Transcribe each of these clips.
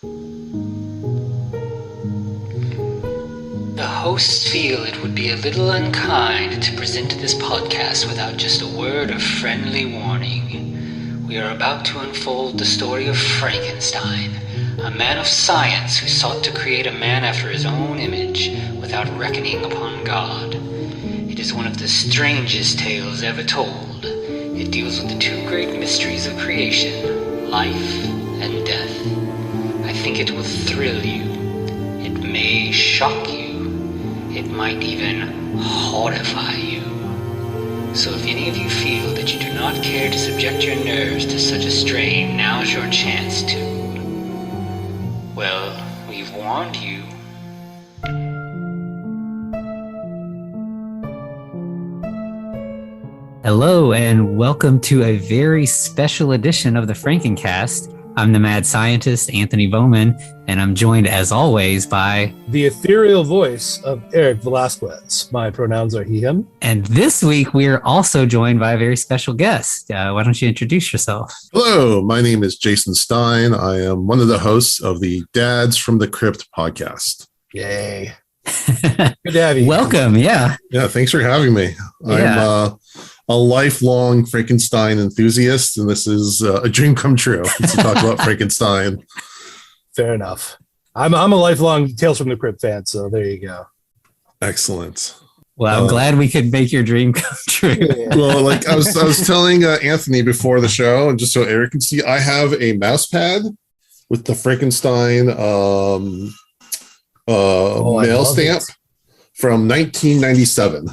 The hosts feel it would be a little unkind to present this podcast without just a word of friendly warning. We are about to unfold the story of Frankenstein, a man of science who sought to create a man after his own image without reckoning upon God. It is one of the strangest tales ever told. It deals with the two great mysteries of creation, life and death. I think it will thrill you. It may shock you. It might even horrify you. So if any of you feel that you do not care to subject your nerves to such a strain, now's your chance to. Well, we've warned you. Hello and welcome to a very special edition of the Frankencast. I'm the mad scientist, Anthony Bowman, and I'm joined as always by the ethereal voice of Eric Velasquez. My pronouns are he, him. And this week we are also joined by a very special guest. Why don't you introduce yourself? Hello, my name is Jason Stein. I am one of the hosts of the Dads from the Crypt podcast. Yay. Good to have you. Welcome. Yeah. Yeah. Thanks for having me. Yeah. I'm a lifelong Frankenstein enthusiast, and this is a dream come true to talk about Frankenstein. Fair enough. I'm a lifelong Tales from the Crypt fan, so there you go. Excellent. Well, I'm glad we could make your dream come true. Yeah. Well, like I was telling Anthony before the show, and just so Eric can see, I have a mouse pad with the Frankenstein mail stamp from 1997.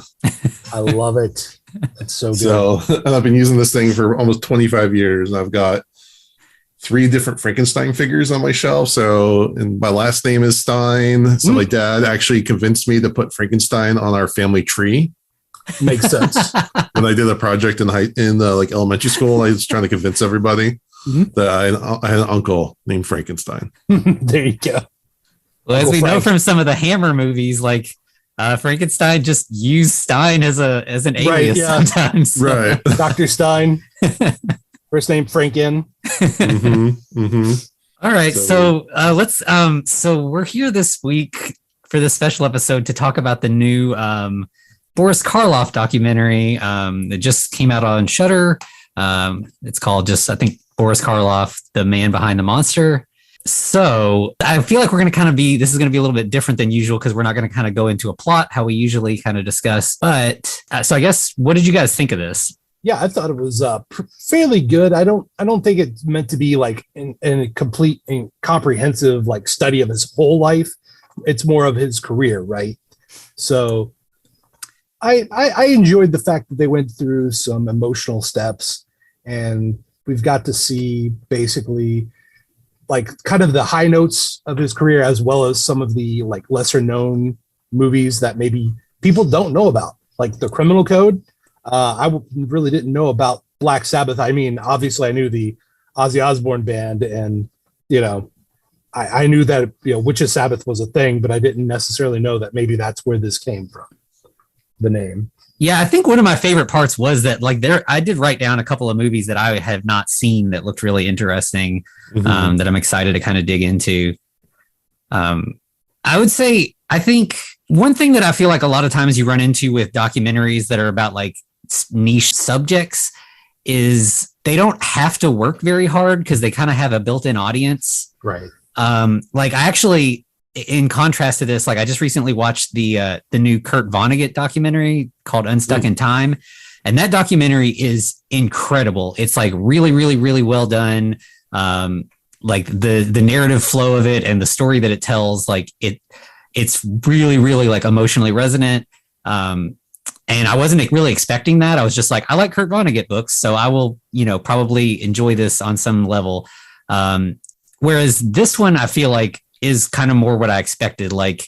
I love it. It's so good. So, and I've been using this thing for almost 25 years, and I've got 3 different Frankenstein figures on my shelf. So, and my last name is Stein. So my dad actually convinced me to put Frankenstein on our family tree. Makes sense. When I did a project in elementary school, I was trying to convince everybody that I had an uncle named Frankenstein. There you go. Well, as Uncle we know Frank. from some of the Hammer movies, like Frankenstein just used Stein as an alias sometimes. So. Right. Dr. Stein. First name Franken. All right, so let's. So we're here this week for this special episode to talk about the new Boris Karloff documentary that just came out on Shudder. It's called I think Boris Karloff, the man behind the monster. So I feel like this is going to be a little bit different than usual because we're not going to kind of go into a plot how we usually kind of discuss. But so I guess, what did you guys think of this? Yeah, I thought it was fairly good. I don't think it's meant to be like in a complete and comprehensive like study of his whole life. It's more of his career, right? So I enjoyed the fact that they went through some emotional steps, and we've got to see basically like kind of the high notes of his career, as well as some of the like lesser known movies that maybe people don't know about, like The Criminal Code. I really didn't know about Black Sabbath. I mean, obviously I knew the Ozzy Osbourne band, and, I knew that, Witches Sabbath was a thing, but I didn't necessarily know that maybe that's where this came from, the name. Yeah, I think one of my favorite parts was that I did write down a couple of movies that I have not seen that looked really interesting, that I'm excited to kind of dig into. I would say, I think one thing that I feel like a lot of times you run into with documentaries that are about like niche subjects is they don't have to work very hard because they kind of have a built-in audience. Right. Like I actually, in contrast to this, like I just recently watched the new Kurt Vonnegut documentary called Unstuck in Time. And that documentary is incredible. It's like really, really, really well done. Like the narrative flow of it and the story that it tells, like it's really, really like emotionally resonant. And I wasn't really expecting that. I was just like, I like Kurt Vonnegut books, so I will, probably enjoy this on some level. Whereas this one, I feel like is kind of more what I expected. Like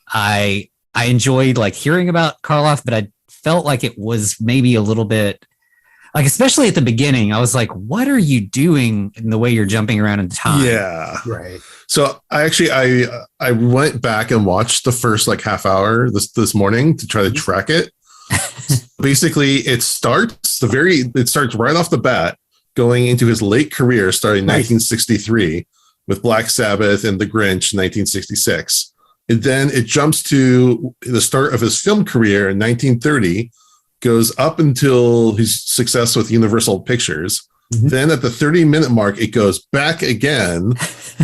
I enjoyed like hearing about Karloff, but I felt like it was maybe a little bit like, especially at the beginning, I was like, what are you doing in the way you're jumping around in time? Yeah. Right. So I went back and watched the first like half hour this morning to try to track it. Basically, it starts right off the bat going into his late career, starting in 1963, with Black Sabbath and The Grinch in 1966. And then it jumps to the start of his film career in 1930, goes up until his success with Universal Pictures. Mm-hmm. Then at the 30-minute mark, it goes back again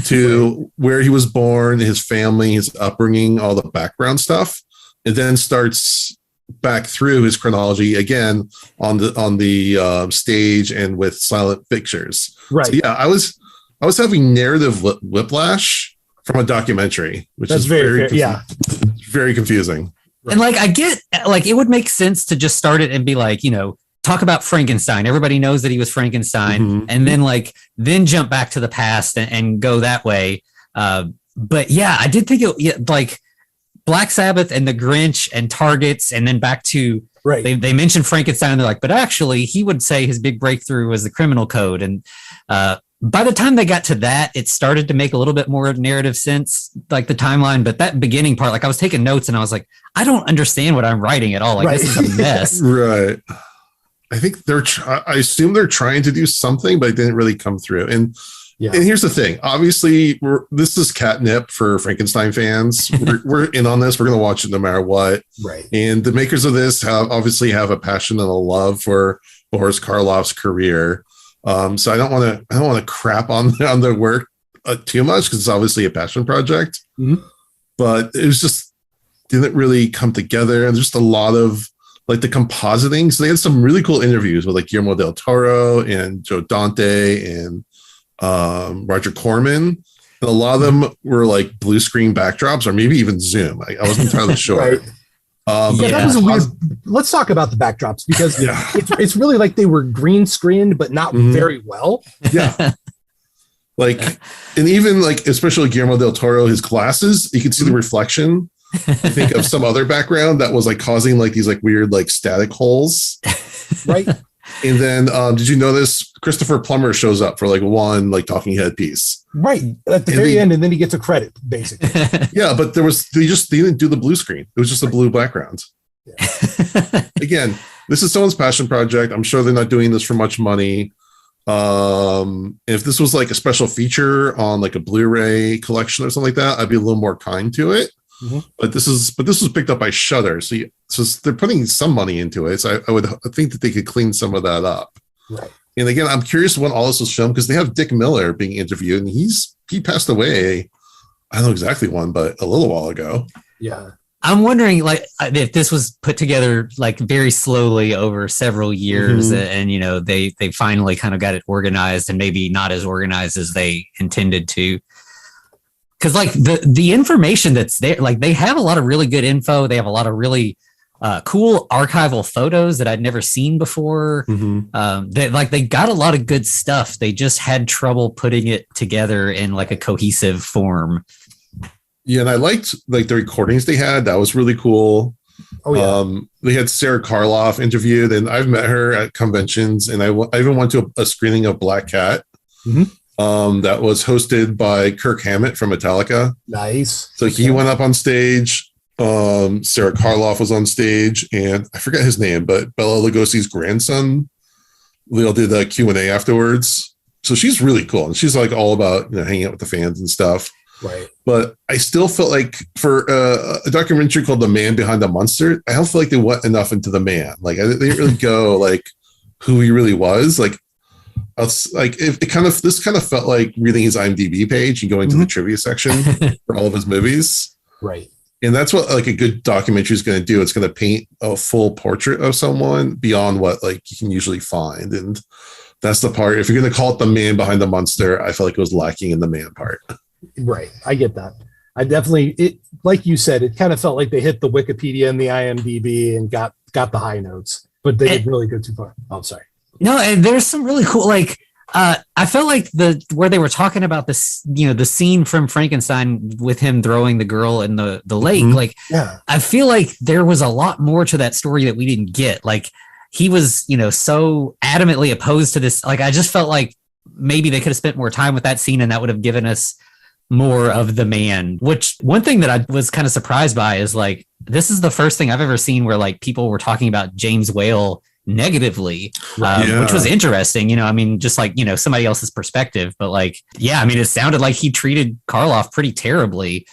to where he was born, his family, his upbringing, all the background stuff. It then starts back through his chronology again on the stage and with silent pictures. Right. So yeah, I was having narrative whiplash from a documentary, which is very very confusing. Right. And like, I get, like, it would make sense to just start it and be like, you know, talk about Frankenstein. Everybody knows that he was Frankenstein, mm-hmm. and then jump back to the past and go that way. But yeah, I did think like Black Sabbath and The Grinch and Targets, and then back to right. They mentioned Frankenstein. And they're like, but actually, he would say his big breakthrough was the criminal code. And by the time they got to that, it started to make a little bit more narrative sense, like the timeline. But that beginning part, like I was taking notes and I was like, I don't understand what I'm writing at all. Like right. This is a mess. Right. I think I assume they're trying to do something, but it didn't really come through. And here's the thing. Obviously, this is catnip for Frankenstein fans. We're in on this. We're going to watch it no matter what. Right. And the makers of this obviously have a passion and a love for Boris Karloff's career. So I don't want to crap on their work too much because it's obviously a passion project. Mm-hmm. But it was just didn't really come together. And just a lot of like the compositing. So they had some really cool interviews with like Guillermo del Toro and Joe Dante and Roger Corman. And a lot of them were like blue screen backdrops or maybe even Zoom. I wasn't entirely sure. Right. That was a weird. Let's talk about the backdrops because it's really like they were green screened, but not mm-hmm. very well. Yeah. Like, and even like, especially Guillermo del Toro, his glasses, you can see the reflection. I think of some other background that was like causing like these like weird like static holes. Right. And then did you notice Christopher Plummer shows up for like one like talking head piece? Right. At the very end, and then he gets a credit, basically. Yeah, but they didn't do the blue screen. It was just a blue background. Yeah. Again, this is someone's passion project. I'm sure they're not doing this for much money. If this was like a special feature on like a Blu-ray collection or something like that, I'd be a little more kind to it. Mm-hmm. But this was picked up by Shudder, so they're putting some money into it. So I would think that they could clean some of that up. Right. And again, I'm curious when all this was filmed because they have Dick Miller being interviewed, and he passed away. I don't know exactly when, but a little while ago. Yeah. I'm wondering, like, if this was put together like very slowly over several years, mm-hmm. and you know they finally kind of got it organized, and maybe not as organized as they intended to. Because like the information that's there, like they have a lot of really good info. They have a lot of really cool archival photos that I'd never seen before. Mm-hmm. They got a lot of good stuff. They just had trouble putting it together in like a cohesive form. Yeah, and I liked like the recordings they had. That was really cool. Oh yeah. They had Sarah Karloff interviewed, and I've met her at conventions, and I even went to a screening of Black Cat. Mm-hmm. That was hosted by Kirk Hammett from Metallica. Nice. So he went up on stage. Sarah Karloff was on stage, and I forget his name, but Bela Lugosi's grandson. They all did a Q&A afterwards. So she's really cool, and she's like all about hanging out with the fans and stuff. Right. But I still felt like for a documentary called "The Man Behind the Monster," I don't feel like they went enough into the man. Like they didn't really go like who he really was. Like. This kind of felt like reading his IMDb page and going to the trivia section for all of his movies. Right. And that's what like a good documentary is going to do. It's going to paint a full portrait of someone beyond what like you can usually find. And that's the part. If you're going to call it the man behind the monster, I felt like it was lacking in the man part. Right. I get that. I definitely, like you said, it kind of felt like they hit the Wikipedia and the IMDb and got the high notes, but they didn't really go too far. Oh, sorry. No, and there's some really cool, like, I felt like where they were talking about this, the scene from Frankenstein with him throwing the girl in the lake. Mm-hmm. Like, yeah. I feel like there was a lot more to that story that we didn't get. Like, he was, so adamantly opposed to this. Like, I just felt like maybe they could have spent more time with that scene, and that would have given us more of the man. Which one thing that I was kind of surprised by is like, this is the first thing I've ever seen where like people were talking about James Whale negatively, which was interesting. I mean, just like, somebody else's perspective, but like, yeah, I mean, it sounded like he treated Karloff pretty terribly.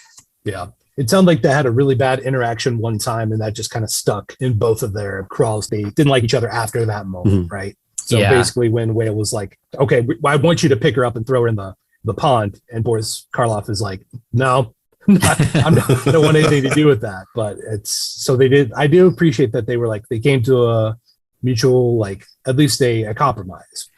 Yeah. It sounded like they had a really bad interaction one time, and that just kind of stuck in both of their crawls. They didn't like each other after that moment, right? So basically when Whale was like, okay, I want you to pick her up and throw her in the pond, and Boris Karloff is like, no, I don't want anything to do with that. But I do appreciate that they came to a mutual, like, at least a compromise.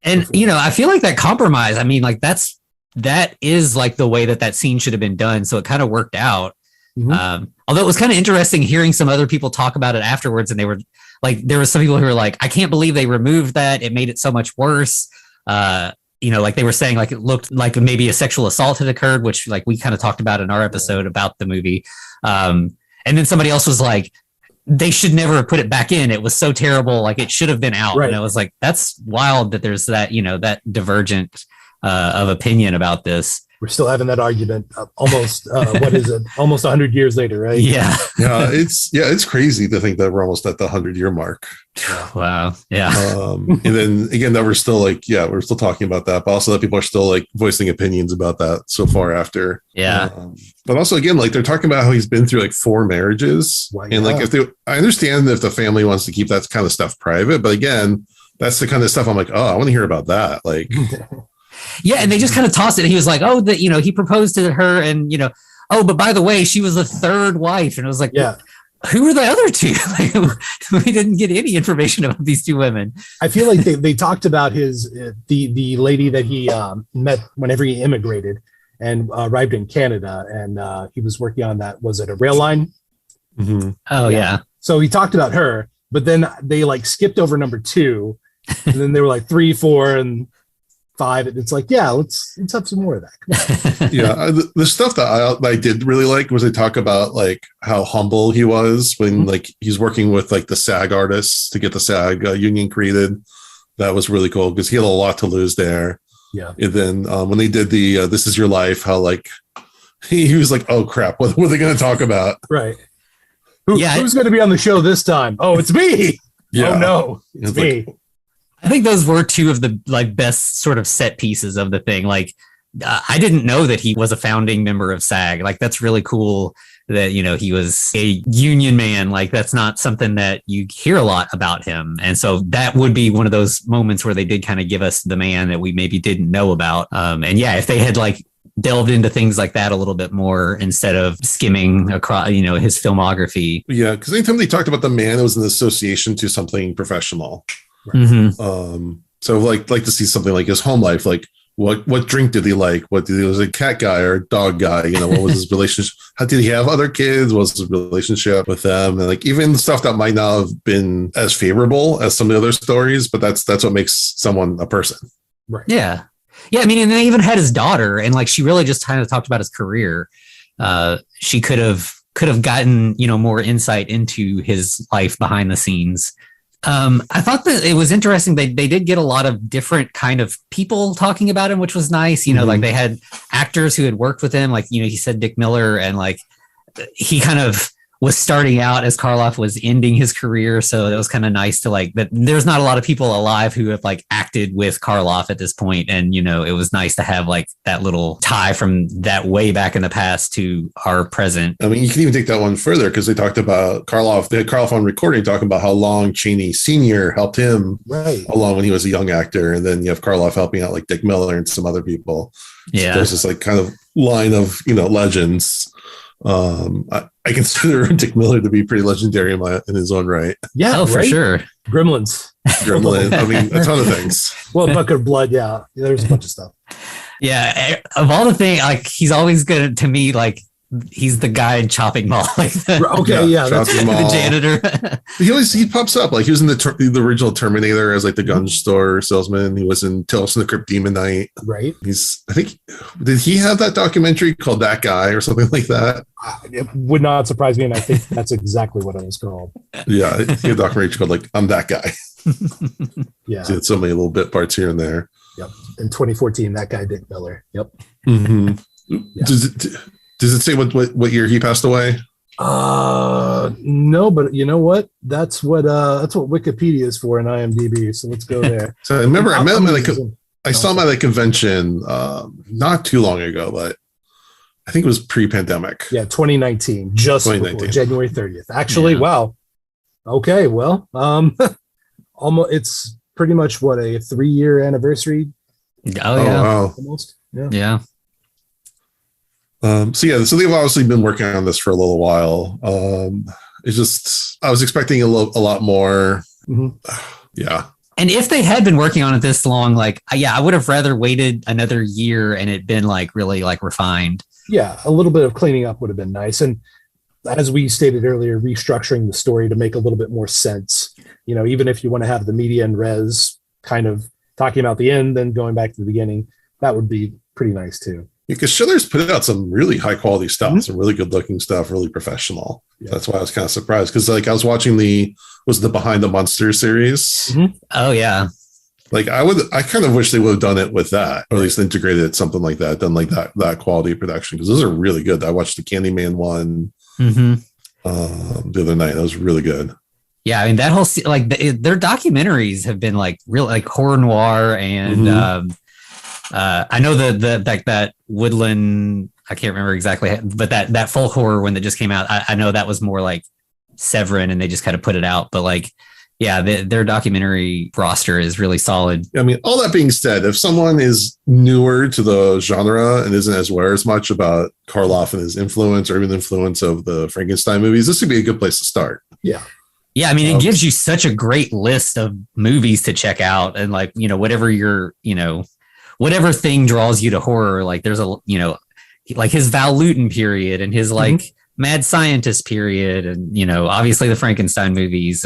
And, I feel like that compromise, I mean, like that is like the way that scene should have been done. So it kind of worked out. Although it was kind of interesting hearing some other people talk about it afterwards. And they were like, there were some people who were like, I can't believe they removed that. It made it so much worse. Like they were saying, like, it looked like maybe a sexual assault had occurred, which like we kind of talked about in our episode about the movie. And then somebody else was like, they should never have put it back in. It was so terrible. Like it should have been out. Right. And I was like, that's wild that there's that, that divergent of opinion about this. We're still having that argument almost, what is it? Almost 100 years later, right? Yeah. It's crazy to think that we're almost at the 100-year mark. Wow. Yeah. And then again, that we're still like, we're still talking about that, but also that people are still like voicing opinions about that so far after. Yeah. But also again, like they're talking about how he's been through like 4 marriages. And like I understand if the family wants to keep that kind of stuff private, but again, that's the kind of stuff I'm like, oh, I want to hear about that. Like, yeah, and they just kind of tossed it. He was like, oh, that he proposed to her, and oh, but by the way, she was the 3rd wife, and it was like, who were the other 2? Like, we didn't get any information about these 2 women. I feel like they talked about his the lady that he met whenever he immigrated and arrived in Canada, and he was working on that. Was it a rail line? Oh yeah. So he talked about her, but then they like skipped over number 2, and then they were like 3, 4, and 5. It's like, let's have some more of that. The stuff that I did really like was they talk about like how humble he was when like he's working with like the SAG artists to get the SAG union created. That was really cool because he had a lot to lose there. Yeah. And then when they did the This Is Your Life, how like he was like, oh crap, what are they going to talk about? Right. Who's going to be on the show this time? Oh, it's me. Oh no, it's me. Like, I think those were 2 of the like best sort of set pieces of the thing. Like, I didn't know that he was a founding member of SAG. Like, that's really cool that, he was a union man. Like, that's not something that you hear a lot about him. And so that would be one of those moments where they did kind of give us the man that we maybe didn't know about. And if they had like delved into things like that a little bit more instead of skimming across, his filmography. Yeah. Because anytime they talked about the man, it was an association to something professional. So like to see something like his home life, like what drink did he like? Was he a cat guy or a dog guy? What was his relationship? How did he have other kids? What was his relationship with them? And like even stuff that might not have been as favorable as some of the other stories, but that's what makes someone a person. Right. Yeah. Yeah. I mean, and they even had his daughter, and like she really just kind of talked about his career. She could have gotten, more insight into his life behind the scenes. I thought that it was interesting. They did get a lot of different kind of people talking about him, which was nice. Like they had actors who had worked with him. Like, he said Dick Miller, and like he kind of was starting out as Karloff was ending his career. So it was kind of nice to like that. There's not a lot of people alive who have like acted with Karloff at this point. And, it was nice to have like that little tie from that way back in the past to our present. I mean, you can even take that one further because they talked about Karloff. They had Karloff on recording talking about how long Chaney Sr. helped him along when he was a young actor. And then you have Karloff helping out like Dick Miller and some other people. Yeah. So there's this like kind of line of, legends. I consider Dick Miller to be pretty legendary in his own right. Yeah, for sure. Gremlins. I mean, a ton of things. Well, Bucket of Blood. Yeah, there's a bunch of stuff. Yeah, of all the things, like he's always good to me. Like he's the guy in Chopping Mall. Like that's the janitor. he pops up. Like he was in the original Terminator as like the gun store salesman. He was in Tales from the Crypt Demon Knight. Right. Did he have that documentary called That Guy or something like that? It would not surprise me, and I think that's exactly what it was called. Yeah, he had a documentary called like I'm That Guy. Yeah. So so many little bit parts here and there. Yep. In 2014, that guy Dick Miller. Yep. Mm-hmm. Yeah. Does it say what year he passed away? No, but you know what? That's what Wikipedia is for in IMDb. So let's go there. So I remember I met him at I No, saw him at a convention not too long ago, but I think it was pre-pandemic. Yeah, 2019, just 2019. before January 30th. Actually, Yeah. wow. Okay, well, almost it's pretty much what, a 3-year anniversary Oh yeah. Wow. almost. Yeah. Yeah. So they've obviously been working on this for a little while. It's just I was expecting a lot more. Mhm. Yeah. And if they had been working on it this long, like, I would have rather waited another year and it been like really like refined. Yeah, a little bit of cleaning up would have been nice. And as we stated earlier, restructuring the story to make a little bit more sense. You know, even if you want to have the media and res kind of talking about the end, then going back to the beginning, that would be pretty nice too. Because Shudder's put out some really high quality stuff, Mm-hmm. some really good looking stuff, really professional. Yeah. That's why I was kind of surprised because like I was watching the Behind the Monster series. Mhm. Oh yeah. Like I kind of wish they would have done it with that, or at least integrated it, something like that, done like that quality production because those are really good. I watched the Candyman one Mm-hmm. the other night. That was really good. Yeah, I mean that whole like their documentaries have been like real like horror noir and I know the like that Woodland, I can't remember exactly, but that full horror one that just came out, I know that was more like Severin and they just kind of put it out, but like yeah, their documentary roster is really solid. I mean, all that being said, if someone is newer to the genre and isn't as aware as much about Karloff and his influence or even the influence of the Frankenstein movies, this would be a good place to start. Yeah. Yeah, I mean, it gives you such a great list of movies to check out and like, you know, whatever your, you know, whatever thing draws you to horror, like there's a, you know, like his Val Lewton period and his like mad scientist period and, you know, obviously the Frankenstein movies.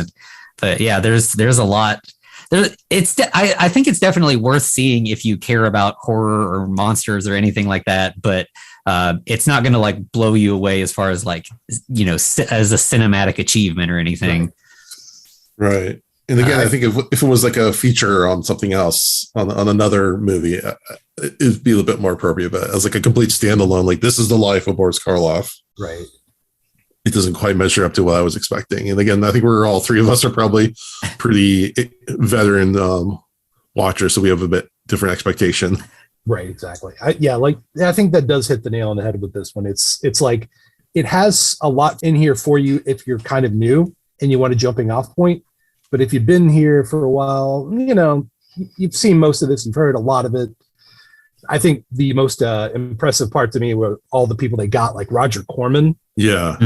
But yeah, there's a lot there. I think it's definitely worth seeing if you care about horror or monsters or anything like that. But it's not going to like blow you away as far as like, you know, as a cinematic achievement or anything. Right. And again, I think if it was like a feature on something else, on another movie, it'd be a little bit more appropriate. But as like a complete standalone, like this is the life of Boris Karloff. Right. It doesn't quite measure up to what I was expecting. And again, I think we're all three of us are probably pretty veteran watchers, so we have a bit different expectation. Right, exactly. I think that does hit the nail on the head with this one. It's like it has a lot in here for you if you're kind of new and you want a jumping off point. But if you've been here for a while, you know, you've seen most of this, you've heard a lot of it. I think the most impressive part to me were all the people they got, like Roger Corman. Yeah.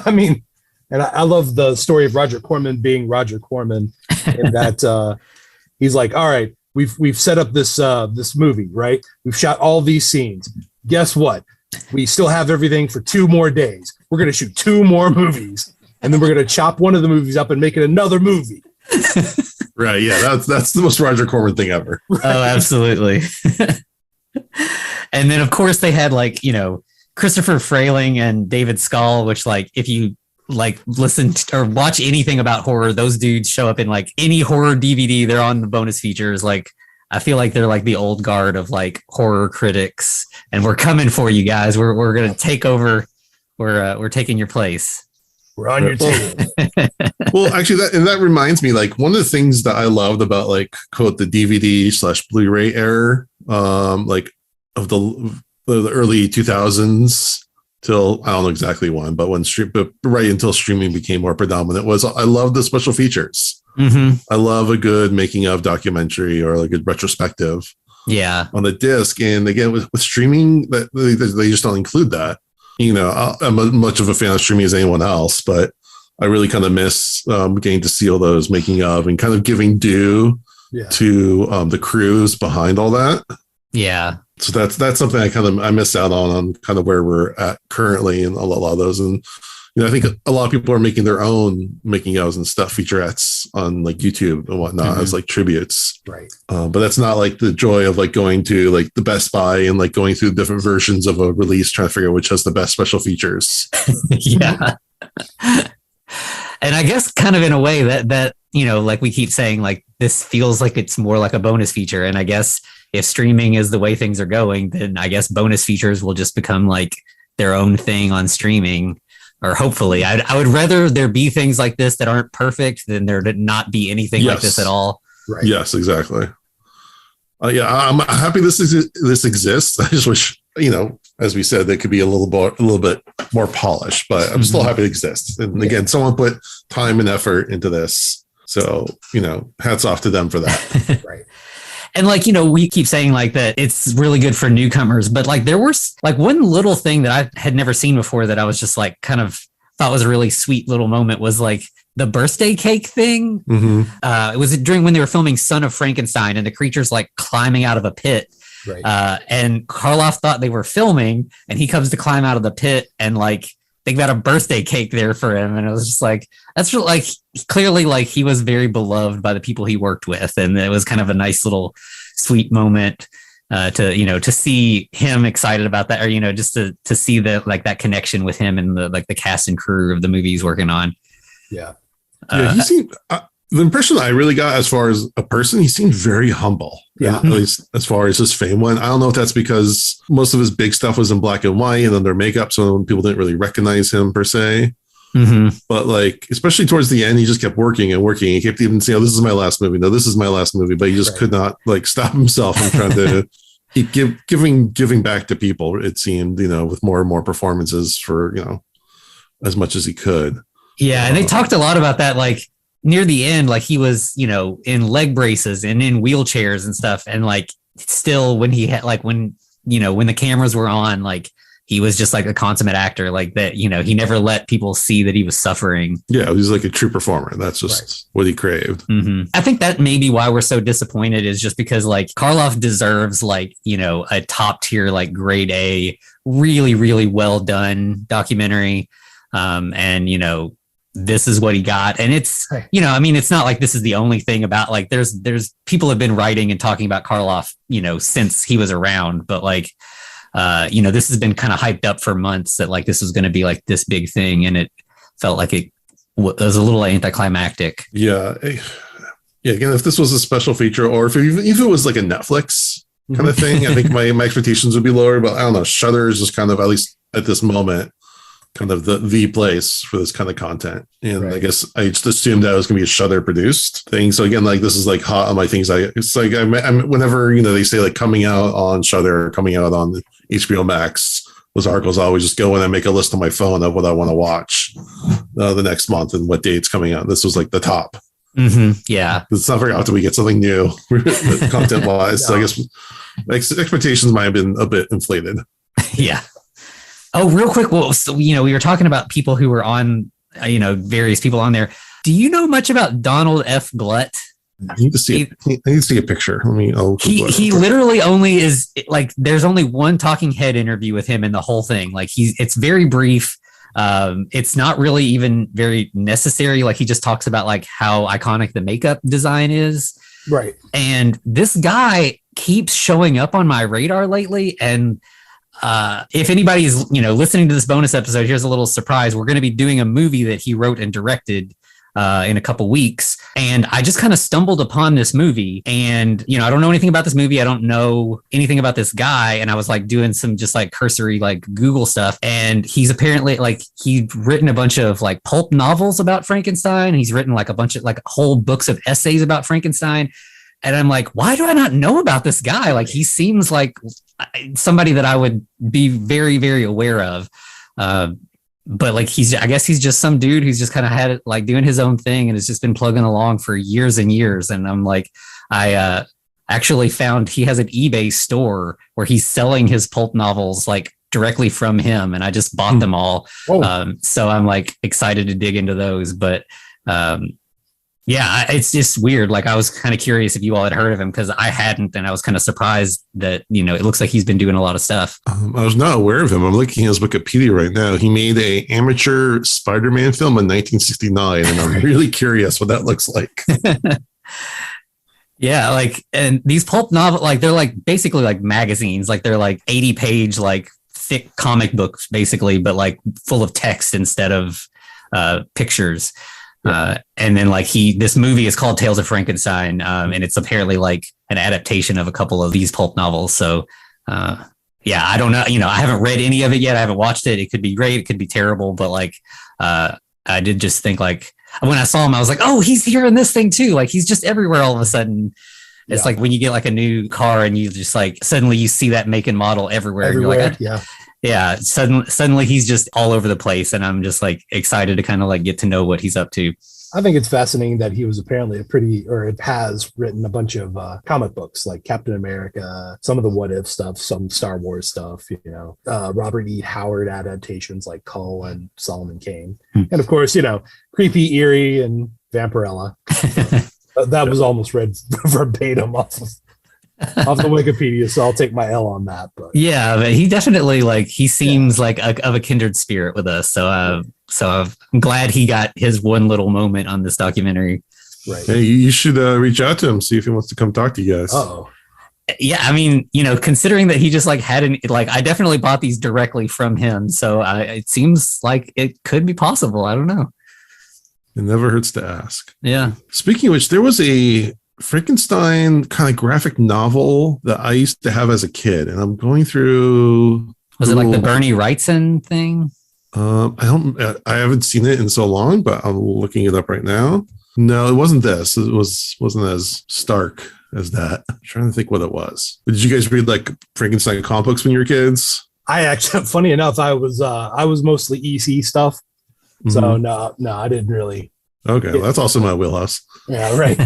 I mean, and I love the story of Roger Corman being Roger Corman, in that he's like, all right, we've set up this movie, right? We've shot all these scenes. Guess what? We still have everything for 2 more days. We're going to shoot 2 more movies, and then we're going to chop one of the movies up and make it another movie. Right. Yeah. That's the most Roger Corman thing ever. Oh, absolutely. And then of course they had like, you know, Christopher Frayling and David Skal, which like if you like listen to, or watch anything about horror, those dudes show up in like any horror DVD. They're on the bonus features. Like I feel like they're like the old guard of like horror critics, and we're coming for you guys. We're gonna take over. We're taking your place. We're on your team. Well, actually, that reminds me, like one of the things that I loved about like quote the DVD/Blu-ray era, like of the early 2000s till I don't know exactly when, but right until streaming became more predominant, was I love the special features. Mm-hmm. I love a good making of documentary or like a retrospective. Yeah, on the disc. And again, with streaming, that they just don't include that. You know, I'm as much of a fan of streaming as anyone else, but I really kind of miss getting to see all those making of and kind of giving due to the crews behind all that. Yeah. So that's something I miss out on kind of where we're at currently in a lot of those. And, you know, I think a lot of people are making their own making ofs and stuff, featurettes on like YouTube and whatnot as like tributes. Right. But that's not like the joy of like going to like the Best Buy and like going through different versions of a release, trying to figure out which has the best special features. Yeah. And I guess kind of in a way that, you know, like we keep saying, like this feels like it's more like a bonus feature. And I guess if streaming is the way things are going, then I guess bonus features will just become like their own thing on streaming. or hopefully. I would rather there be things like this that aren't perfect than there to not be anything like this at all. Right. Yes, exactly. Yeah, I'm happy this exists. I just wish, as we said, they could be a little bit more polished, but I'm still happy it exists. And again, someone put time and effort into this. So, hats off to them for that. Right. And we keep saying like that it's really good for newcomers, but like there was like one little thing that I had never seen before that I was just like kind of thought was a really sweet little moment was like the birthday cake thing. It was during when they were filming Son of Frankenstein and the creature's like climbing out of a pit. Right. And Karloff thought they were filming and he comes to climb out of the pit and like they got a birthday cake there for him. And it was just like, that's really, like clearly like he was very beloved by the people he worked with. And it was kind of a nice little sweet moment to see him excited about that, or, just to see that like that connection with him and the cast and crew of the movie he's working on. Yeah. He seemed, the impression I really got as far as a person, he seemed very humble. Yeah. At least as far as his fame went. I don't know if that's because most of his big stuff was in black and white and under makeup, so people didn't really recognize him per se. But like, especially towards the end, he just kept working and working. He kept even saying, "Oh, this is my last movie. No, this is my last movie." But he just could not like stop himself from trying to keep giving back to people. It seemed, with more and more performances for as much as he could. Yeah, and they talked a lot about that, like near the end, like he was, in leg braces and in wheelchairs and stuff. And like still when he had like when the cameras were on, like he was just like a consummate actor like that, he never let people see that he was suffering. Yeah, he was like a true performer. That's just what he craved. I think that may be why we're so disappointed is just because like Karloff deserves like, a top tier, like grade A, really, really well done documentary. And, this is what he got. And it's, it's not like this is the only thing about like, there's people have been writing and talking about Karloff, since he was around, but like, this has been kind of hyped up for months that like, this was going to be like this big thing. And it felt like it was a little anticlimactic. Yeah. Yeah. Again, if this was a special feature or if it was like a Netflix kind of thing, I think my expectations would be lower, but I don't know. Shudder is just kind of, at least at this moment, kind of the place for this kind of content. And I guess I just assumed that it was going to be a Shudder produced thing. So again, like this is like hot on my things. It's like I'm whenever, they say like coming out on Shudder, coming out on HBO Max, those articles I always just go in and make a list on my phone of what I want to watch the next month and what date's coming out. This was like the top. Yeah. It's not very often we get something new content wise. So I guess expectations might have been a bit inflated. Yeah. Oh, real quick. Well, so, we were talking about people who were on, various people on there. Do you know much about Donald F. Glut? I need to see a picture. He literally only is like, there's only one talking head interview with him in the whole thing. Like it's very brief. It's not really even very necessary. Like he just talks about like how iconic the makeup design is. Right. And this guy keeps showing up on my radar lately. And if anybody's, listening to this bonus episode, here's a little surprise. We're going to be doing a movie that he wrote and directed in a couple weeks. And I just kind of stumbled upon this movie and, I don't know anything about this movie. I don't know anything about this guy. And I was like doing some just like cursory, like Google stuff. And he's apparently like, he'd written a bunch of like pulp novels about Frankenstein. He's written like a bunch of like whole books of essays about Frankenstein. And I'm like, why do I not know about this guy? Like, he seems like somebody that I would be very, very aware of. But like, I guess he's just some dude who's just kind of had it like doing his own thing and has just been plugging along for years and years. And I'm like, I actually found he has an eBay store where he's selling his pulp novels like directly from him. And I just bought them all. So I'm like excited to dig into those. But yeah, it's just weird. Like I was kind of curious if you all had heard of him because I hadn't, and I was kind of surprised that it looks like he's been doing a lot of stuff. I was not aware of him. I'm looking at his Wikipedia right now. He made a amateur Spider-Man film in 1969, and I'm really curious what that looks like. Yeah, like, and these pulp novels, like they're like basically like magazines, like they're like 80-page like thick comic books, basically, but like full of text instead of pictures. And then like this movie is called Tales of Frankenstein. And it's apparently like an adaptation of a couple of these pulp novels. So, yeah, I don't know. I haven't read any of it yet. I haven't watched it. It could be great. It could be terrible. But like, I did just think like when I saw him, I was like, oh, he's here in this thing too. Like he's just everywhere all of a sudden. It's like when you get like a new car and you just like suddenly you see that make and model everywhere. And you're like, yeah. Suddenly he's just all over the place. And I'm just like excited to kind of like get to know what he's up to. I think it's fascinating that he was apparently it has written a bunch of comic books like Captain America, some of the What If stuff, some Star Wars stuff, Robert E. Howard adaptations like Cull and Solomon Kane. And of course, Creepy, Eerie, and Vampirella. That was almost read verbatim off the Wikipedia, so I'll take my L on that. But yeah, but he definitely he seems like of a kindred spirit with us. So I'm glad he got his one little moment on this documentary. Right. Hey, you should reach out to him, see if he wants to come talk to you guys. Oh. Yeah, I mean, considering that he just I definitely bought these directly from him, so it seems like it could be possible. I don't know. It never hurts to ask. Yeah. Speaking of which, there was a Frankenstein kind of graphic novel that I used to have as a kid, and I'm going through. Was it like the Bernie Wrightson thing? I haven't seen it in so long, but I'm looking it up right now. No, it wasn't this. It wasn't as stark as that. I'm trying to think what it was. But did you guys read like Frankenstein comic books when you were kids? I actually, funny enough, I was mostly EC stuff. So no, I didn't really. Okay, well, that's also my wheelhouse. Yeah, right.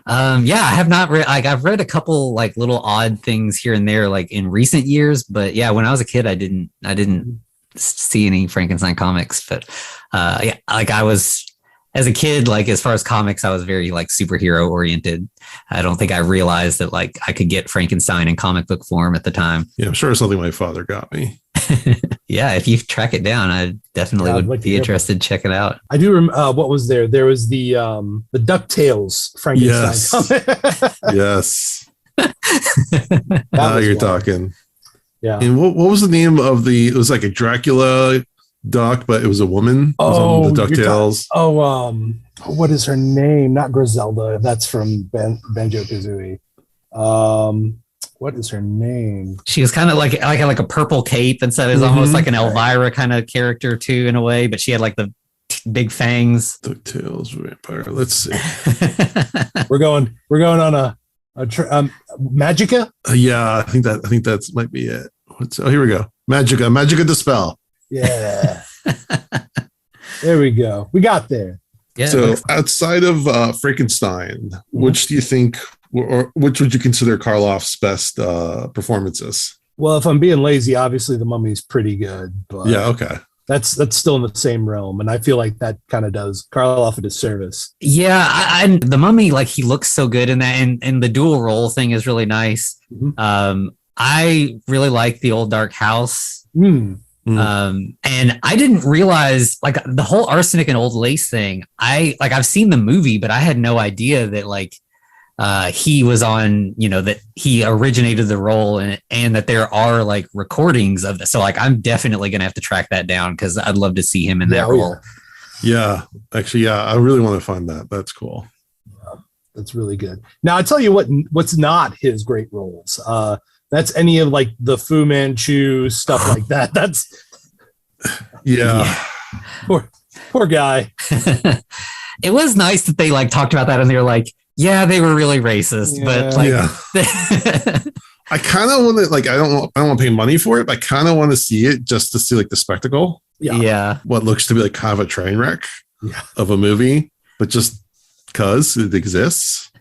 Yeah, I have not read. I've read a couple like little odd things here and there, like in recent years. But yeah, when I was a kid, I didn't see any Frankenstein comics. But yeah, like I was as a kid, like as far as comics, I was very like superhero oriented. I don't think I realized that like I could get Frankenstein in comic book form at the time. Yeah, I'm sure it's something my father got me. Yeah, if you track it down, I definitely would be interested. Check it out. I do remember what was there. There was the DuckTales Frankenstein. Yes. Now you're talking. Yeah. And what was the name of it was like a Dracula duck, but it was a woman. It was on the DuckTales. What is her name? Not Griselda. That's from Banjo-Kazooie. What is her name? She was kind of like a purple cape, and so it was almost like an Elvira kind of character too, in a way. But she had like the big fangs. DuckTales vampire. Let's see. we're going on a Magica. Yeah, I think that might be it. Here we go. Magica Dispel. Yeah. There we go. We got there. Yeah. So outside of Frankenstein, which do you think, or which would you consider Karloff's best performances? Well, if I'm being lazy, obviously The Mummy's pretty good. But yeah, okay. That's still in the same realm, and I feel like that kind of does Karloff a disservice. Yeah, I The Mummy, like he looks so good in that, and the dual role thing is really nice. I really like The Old Dark House. And I didn't realize like the whole arsenic and old lace thing. I've seen the movie, but I had no idea that like he was on, that he originated the role and that there are like recordings of this. So like I'm definitely gonna have to track that down because I'd love to see him in that role. Yeah, actually, yeah, I really want to find that. That's cool. Yeah, that's really good. Now I tell you what's not his great roles. That's any of like the Fu Manchu stuff like that. That's poor guy. It was nice that they like talked about that and they were like, yeah, they were really racist, but like, I kind of want to like, I don't want to pay money for it, but I kind of want to see it just to see like the spectacle. Yeah. What looks to be like kind of a train wreck of a movie, but just because it exists.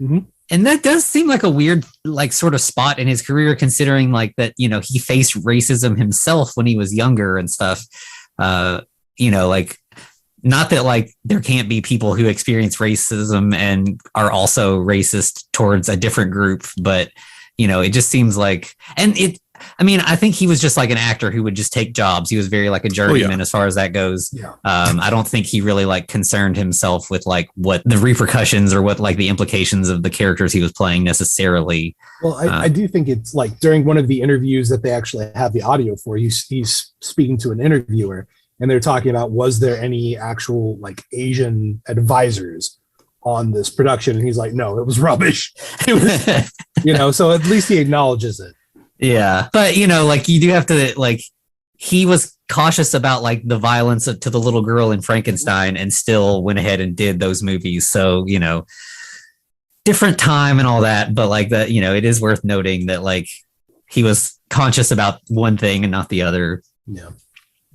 And that does seem like a weird, like sort of spot in his career, considering like that, he faced racism himself when he was younger and stuff. Like not that like there can't be people who experience racism and are also racist towards a different group, but it just seems like, I think he was just like an actor who would just take jobs. He was very like a journeyman as far as that goes. Yeah. I don't think he really like concerned himself with like what the repercussions or what like the implications of the characters he was playing necessarily. Well, I do think it's like during one of the interviews that they actually have the audio for, he's speaking to an interviewer and they're talking about, was there any actual like Asian advisors on this production? And he's like, no, it was rubbish. It was, so at least he acknowledges it. Yeah. But, like you do have to, like, he was cautious about like the violence to the little girl in Frankenstein and still went ahead and did those movies. So, different time and all that. But like that, it is worth noting that like he was conscious about one thing and not the other. Yeah.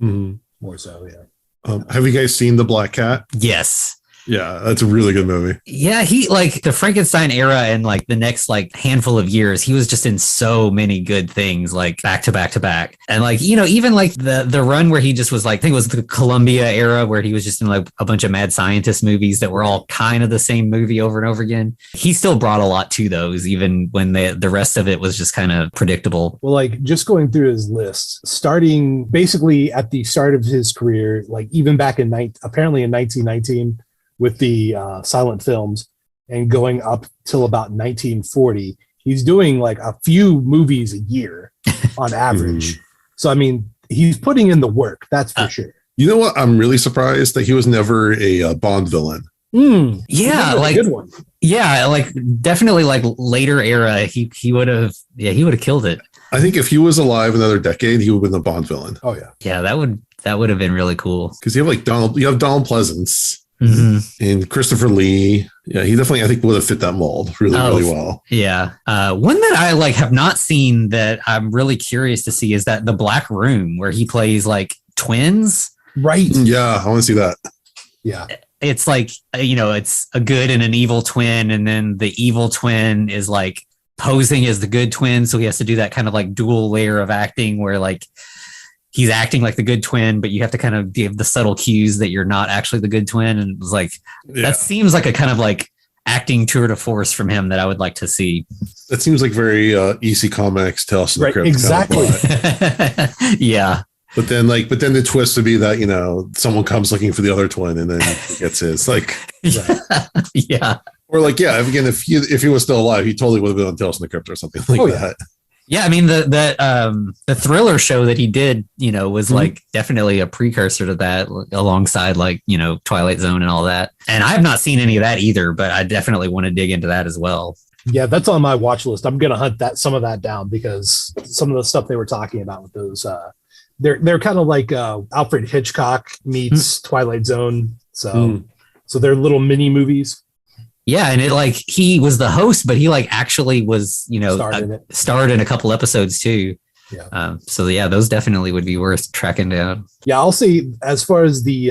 Mm-hmm. More so, yeah. Have you guys seen The Black Cat? Yes. Yeah, that's a really good movie. Yeah, he like the Frankenstein era and like the next like handful of years, he was just in so many good things like back to back to back. And like, even like the run where he just was like, I think it was the Columbia era where he was just in like a bunch of mad scientist movies that were all kind of the same movie over and over again. He still brought a lot to those, even when the rest of it was just kind of predictable. Well, like just going through his list, starting basically at the start of his career, like even back in apparently in 1919, with the silent films, and going up till about 1940, he's doing like a few movies a year on average. So, I mean, he's putting in the work. That's for sure. You know what? I'm really surprised that he was never a Bond villain. Yeah, like a good one. Yeah, like definitely like later era, he would have killed it. I think if he was alive another decade, he would have been the Bond villain. Oh yeah. Yeah, that would have been really cool. Because you have Donald Pleasance. Mm-hmm. And Christopher Lee, yeah, he definitely, I think, would have fit that mold really well. Yeah. One that I like have not seen that I'm really curious to see is that The Black Room, where he plays like twins. Right. Yeah, I want to see that. Yeah. It's like, it's a good and an evil twin, and then the evil twin is like posing as the good twin, so he has to do that kind of like dual layer of acting where like he's acting like the good twin, but you have to kind of give the subtle cues that you're not actually the good twin. And it was like, that seems like a kind of like acting tour de force from him that I would like to see. That seems like very EC Comics Tales from the Crypt. Exactly. Kind of Yeah. But then the twist would be that, someone comes looking for the other twin and then he gets his like, yeah. Or like, yeah, again, if he was still alive, he totally would have been on Tales from the Crypt or something like that. Yeah, I mean the Thriller show that he did, was like definitely a precursor to that, alongside like Twilight Zone and all that. And I have not seen any of that either, but I definitely want to dig into that as well. Yeah, that's on my watch list. I'm gonna hunt some of that down, because some of the stuff they were talking about with those, they're kind of like Alfred Hitchcock meets Twilight Zone. So they're little mini movies. Yeah, and it like he was the host, but he like actually was, starred in a couple episodes too. Yeah. So yeah, those definitely would be worth tracking down. Yeah, I'll say as far as the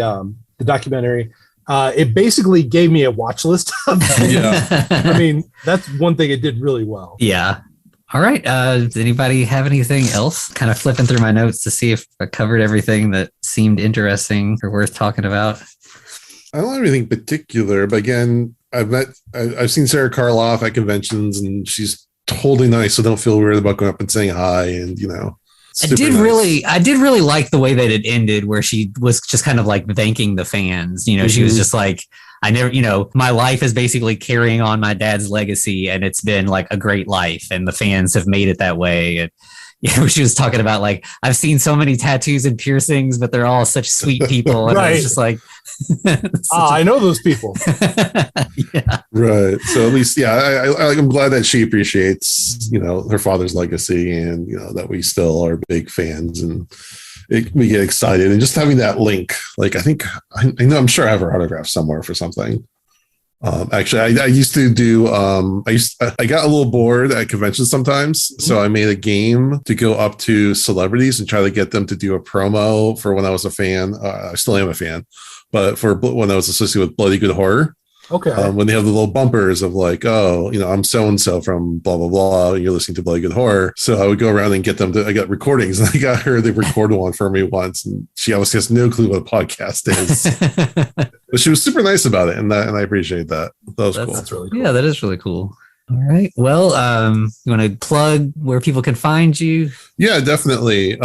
documentary, it basically gave me a watch list. Yeah. I mean, that's one thing it did really well. Yeah. All right. Does anybody have anything else? Kind of flipping through my notes to see if I covered everything that seemed interesting or worth talking about. I don't have anything particular, but again, I've seen Sarah Karloff at conventions, and she's totally nice. So don't feel weird about going up and saying hi. And I did really like the way that it ended, where she was just kind of like thanking the fans. She was just like, I never, my life is basically carrying on my dad's legacy, and it's been like a great life, and the fans have made it that way. And she was talking about like, I've seen so many tattoos and piercings, but they're all such sweet people. And I was just like, I know those people. Yeah. Right. So at least, I'm glad that she appreciates, her father's legacy, and, that we still are big fans, and we get excited, and just having that link. Like, I think, I know, I'm sure I have her autograph somewhere for something. Actually, I used to do, I got a little bored at conventions sometimes. So I made a game to go up to celebrities and try to get them to do a promo for when I was a fan. I still am a fan, but for when I was associated with Bloody Good Horror. Okay. When they have the little bumpers of like, oh, I'm so-and-so from blah, blah, blah. And you're listening to Bloody Good Horror. So I would go around and get them I got recordings, and I got her to record one for me once. And she obviously has no clue what a podcast is. But she was super nice about it. And I appreciate that. That was cool. That's really cool. Yeah, that is really cool. All right. Well, you want to plug where people can find you? Yeah, definitely.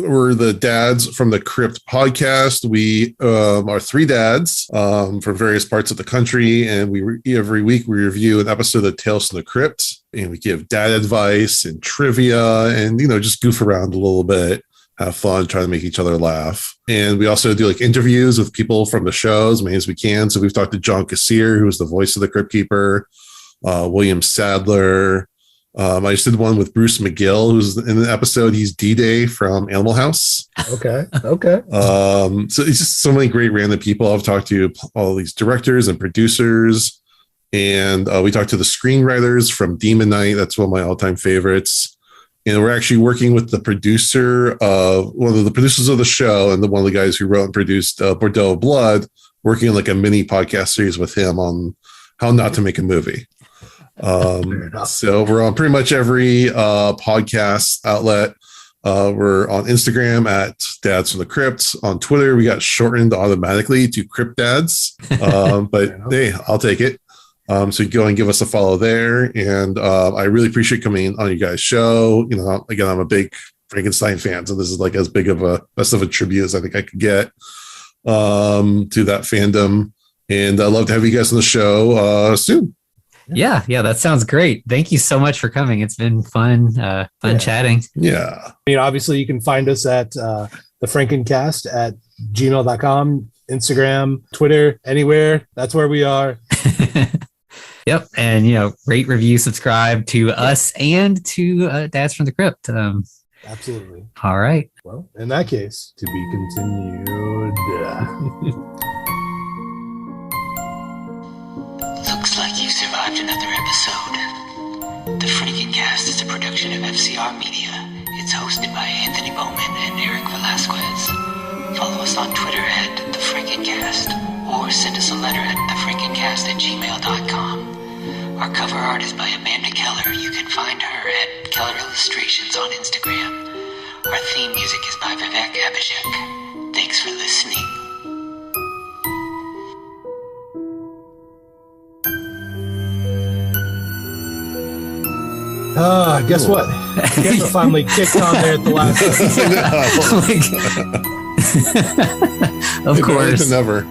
We're the dads from the Crypt podcast. We are three dads from various parts of the country, and every week we review an episode of Tales from the Crypt, and we give dad advice and trivia, and just goof around a little bit, have fun, try to make each other laugh. And we also do like interviews with people from the show as many as we can. So we've talked to John Kassir, who was the voice of the Crypt Keeper, William Sadler, I just did one with Bruce McGill, who's in an episode. He's D-Day from Animal House. Okay. So it's just so many great random people. I've talked to all these directors and producers, and we talked to the screenwriters from Demon Knight. That's one of my all-time favorites. And we're actually working with the producer of one of the producers of the show, and one of the guys who wrote and produced Bordeaux of Blood, working on like a mini podcast series with him on how not to make a movie. So we're on pretty much every podcast outlet. We're on Instagram at Dads from the Crypt. On Twitter, we got shortened automatically to Crypt Dads. But hey, I'll take it. So you go and give us a follow there. And I really appreciate coming on you guys' show. You know, again, I'm a big Frankenstein fan, so this is like as big of a best of a tribute as I think I could get to that fandom. And I'd love to have you guys on the show soon. Yeah, that sounds great. Thank you so much for coming. It's been fun chatting. Yeah. I mean, obviously, you can find us at the Frankencast at gmail.com, Instagram, Twitter, anywhere. That's where we are. Yep. And, you know, rate, review, subscribe to us and to Dads from the Crypt. Absolutely. All right. Well, in that case, to be continued. Looks like you survived another episode. The Frankencast is a production of FCR Media. It's hosted by Anthony Bowman and Eric Velasquez. Follow us on Twitter at The Frankencast, or send us a letter at thefrankencast@gmail.com. Our cover art is by Amanda Keller. You can find her at Keller Illustrations on Instagram. Our theme music is by Vivek Abhishek. Thanks for listening. Guess what? Gamma finally kicked on there at the last. Of course. Never.